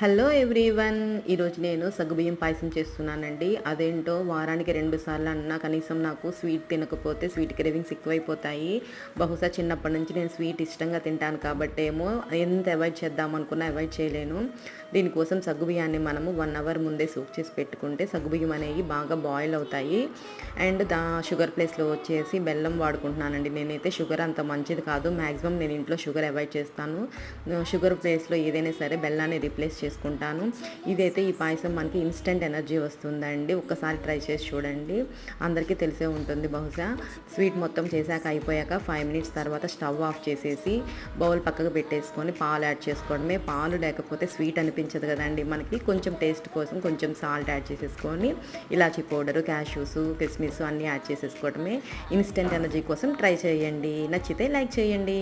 Hello everyone. ఈరోజు నేను సగ్గుబియ్యం పాయసం చేస్తున్నానండి. అదేంటో వారానికి 2 సార్లు అన్నా కనీసం నాకు స్వీట్ తినకపోతే స్వీట్ క్రేవింగ్స్ ఎక్కువైపోతాయి. బహుశా చిన్నప్పటి నుంచి నేను స్వీట్ ఇష్టంగా తింటాను కాబట్టేమో ఎంత అవాయిడ్ చేద్దామనుకున్నా అవాయిడ్ చేయలేను. దీనికోసం సగ్గుబియ్యాన్ని మనము 1 అవర్ ముందే సోక్ చేసి పెట్టుకుంటే సగ్గుబియ్యం అనేవి బాగా బాయిల్ అవుతాయి. అండ్ షుగర్ ప్లేస్లో వచ్చేసి బెల్లం వాడుకుంటున్నానండి. నేనైతే షుగర్ అంత మంచిది కాదు. మ్యాక్సిమం నేను ఇంట్లో షుగర్ అవాయిడ్ చేస్తాను. షుగర్ ప్లేస్లో ఏదైనా సరే బెల్లాన్ని రీప్లేస్ చేసుకుంటాను. ఇదైతే ఈ పాయసం మనకి ఇన్స్టెంట్ ఎనర్జీ వస్తుందండి. ఒక్కసారి ట్రై చేసి చూడండి, అందరికీ తెలిసే ఉంటుంది బహుశా. స్వీట్ మొత్తం చేశాక అయిపోయాక 5 మినిట్స్ తర్వాత స్టవ్ ఆఫ్ చేసేసి బౌల్ పక్కకు పెట్టేసుకొని పాలు యాడ్ చేసుకోవడమే. పాలు లేకపోతే స్వీట్ అనిపించదు కదండి మనకి. కొంచెం టేస్ట్ కోసం కొంచెం సాల్ట్ యాడ్ చేసేసుకొని ఇలాచీ పౌడరు, క్యాష్యూస్, కిస్మిస్ అన్నీ యాడ్ చేసేసుకోవడమే. ఇన్స్టెంట్ ఎనర్జీ కోసం ట్రై చేయండి. నచ్చితే లైక్ చేయండి.